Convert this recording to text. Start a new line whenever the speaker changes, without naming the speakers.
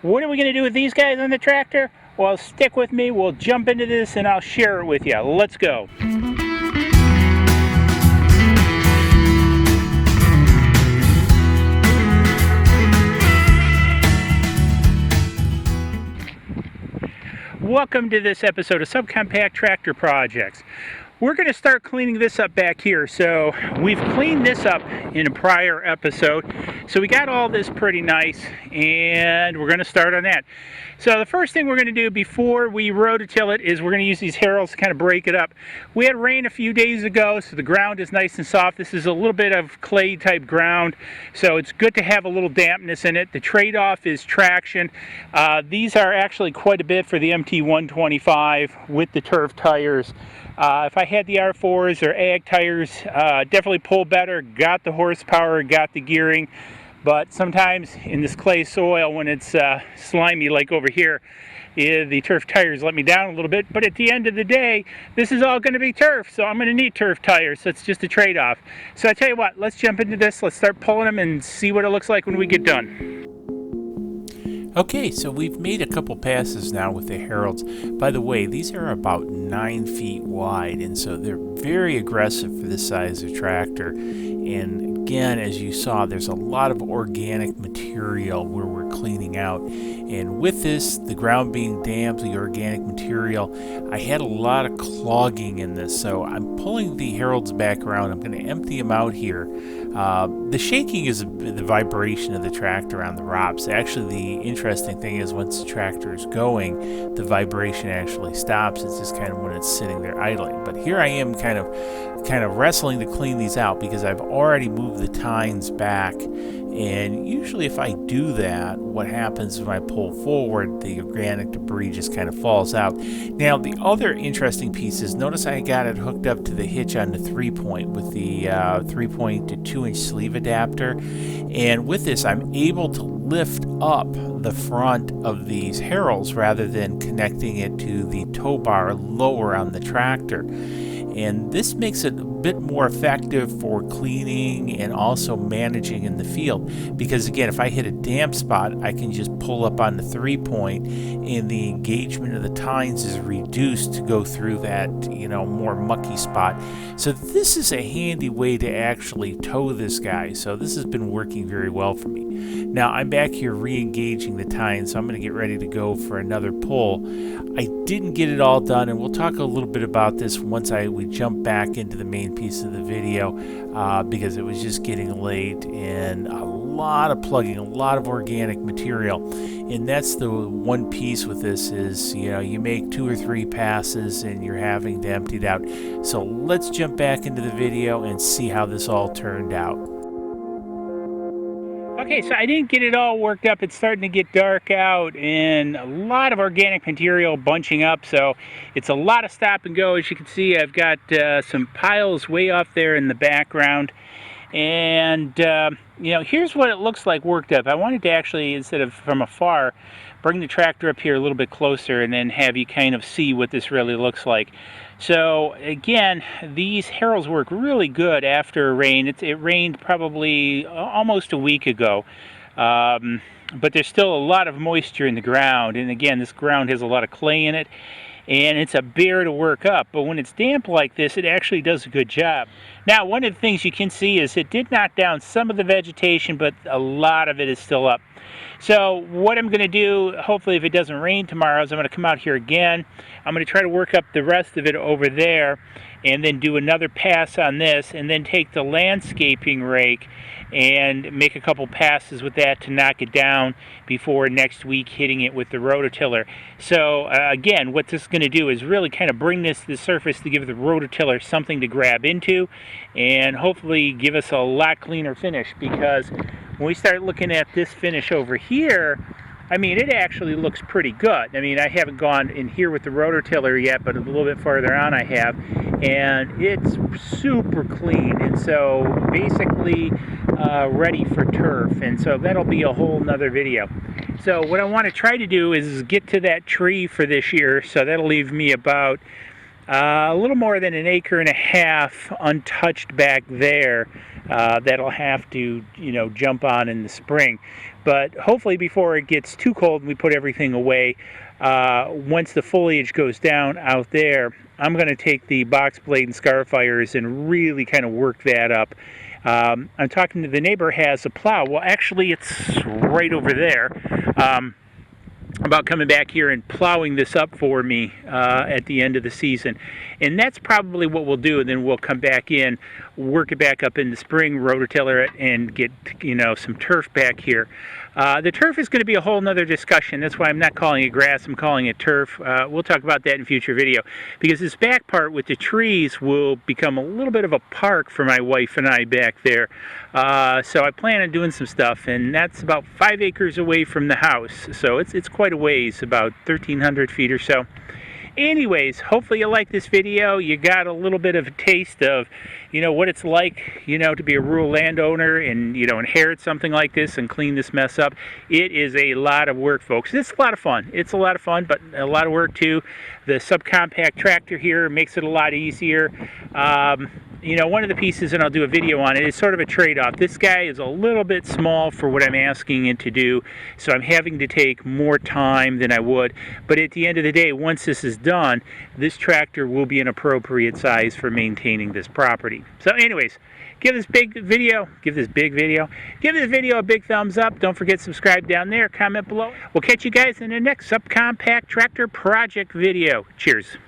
What are we going to do with these guys on the tractor? Well, stick with me. We'll jump into this and I'll share it with you. Let's go. Welcome to this episode of Subcompact Tractor Projects. We're going to start cleaning this up back here. So we've cleaned this up in a prior episode. So we got all this pretty nice and we're going to start on that. So the first thing we're going to do before we rototill it is we're going to use these harrows to kind of break it up. We had rain a few days ago, so the ground is nice and soft. This is a little bit of clay type ground, so it's good to have a little dampness in it. The trade-off is traction. These are actually quite a bit for the MT125 with the turf tires. If I had the R4s or ag tires, definitely pull better, got the horsepower, got the gearing. But sometimes in this clay soil, when it's slimy like over here, the turf tires let me down a little bit. But at the end of the day, this is all going to be turf, so I'm going to need turf tires. So it's just a trade-off. So I tell you what, let's jump into this. Let's start pulling them and see what it looks like when we get done.
Okay, so we've made a couple passes now with the Herolds. By the way, these are about 9 feet wide, and so they're very aggressive for this size of tractor. And again, as you saw, there's a lot of organic material where we're cleaning out. And with this, the ground being damp, the organic material, I had a lot of clogging in this. So I'm pulling the Herolds back around. I'm going to empty them out here. The shaking is the vibration of the tractor on the ROPS. Actually, the interesting thing is once the tractor is going, the vibration actually stops. It's just kind of when it's sitting there idling. But here I am kind of wrestling to clean these out because I've already moved the tines back. And usually if I do that, what happens when I pull forward, the organic debris just kind of falls out. Now, the other interesting piece is, notice I got it hooked up to the hitch on the 3-point with the 3-point to 2-inch sleeve adapter. And with this, I'm able to lift up the front of these Herolds rather than connecting it to the tow bar lower on the tractor. And this makes it a bit more effective for cleaning and also managing in the field. Because again, if I hit a damp spot, I can just pull up on the 3-point and the engagement of the tines is reduced to go through that, more mucky spot. So this is a handy way to actually tow this guy. So this has been working very well for me. Now I'm back here re-engaging the tines, so I'm going to get ready to go for another pull. I didn't get it all done, and we'll talk a little bit about this once we jump back into the main piece of the video because it was just getting late and a lot of plugging, a lot of organic material. And that's the one piece with this is, you make 2 or 3 passes and you're having to empty it out. So let's jump back into the video and see how this all turned out.
Okay, so I didn't get it all worked up. It's starting to get dark out and a lot of organic material bunching up. So it's a lot of stop and go. As you can see, I've got some piles way off there in the background. And, here's what it looks like worked up. I wanted to actually, instead of from afar, bring the tractor up here a little bit closer and then have you kind of see what this really looks like. So again, these Herolds work really good after rain. It rained probably almost a week ago, but there's still a lot of moisture in the ground. And again, this ground has a lot of clay in it, and it's a bear to work up. But when it's damp like this, it actually does a good job. Now, one of the things you can see is it did knock down some of the vegetation, but a lot of it is still up. So what I'm going to do, hopefully if it doesn't rain tomorrow, is I'm going to come out here again. I'm going to try to work up the rest of it over there and then do another pass on this and then take the landscaping rake and make a couple passes with that to knock it down before next week hitting it with the rototiller. So again, what this is going to do is really kind of bring this to the surface to give the rototiller something to grab into and hopefully give us a lot cleaner finish, because when we start looking at this finish over here, I mean, it actually looks pretty good. I mean, I haven't gone in here with the rototiller yet, but a little bit farther on I have, and it's super clean, and so basically ready for turf, and so that'll be a whole nother video. So what I want to try to do is get to that tree for this year, so that'll leave me about a little more than 1.5 acres untouched back there that'll have to, jump on in the spring. But hopefully before it gets too cold and we put everything away, once the foliage goes down out there, I'm going to take the box blade and Scarfires and really kind of work that up. I'm talking to the neighbor has a plow. Well, actually, it's right over there. About coming back here and plowing this up for me at the end of the season. And that's probably what we'll do, and then we'll come back in, work it back up in the spring, rototiller it, and get some turf back here. The turf is going to be a whole nother discussion. That's why I'm not calling it grass, I'm calling it turf. We'll talk about that in a future video, because this back part with the trees will become a little bit of a park for my wife and I back there. So I plan on doing some stuff, and that's about 5 acres away from the house, so it's quite a ways, about 1,300 feet or so. Anyways, hopefully you like this video. You got a little bit of a taste of, what it's like, to be a rural landowner and, inherit something like this and clean this mess up. It is a lot of work, folks. It's a lot of fun. It's a lot of fun, but a lot of work too. The subcompact tractor here makes it a lot easier. One of the pieces, and I'll do a video on it, is sort of a trade-off. This guy is a little bit small for what I'm asking it to do, so I'm having to take more time than I would. But at the end of the day, once this is done, this tractor will be an appropriate size for maintaining this property. So anyways, give this video a big thumbs up. Don't forget to subscribe down there, comment below. We'll catch you guys in the next subcompact tractor project video. Cheers.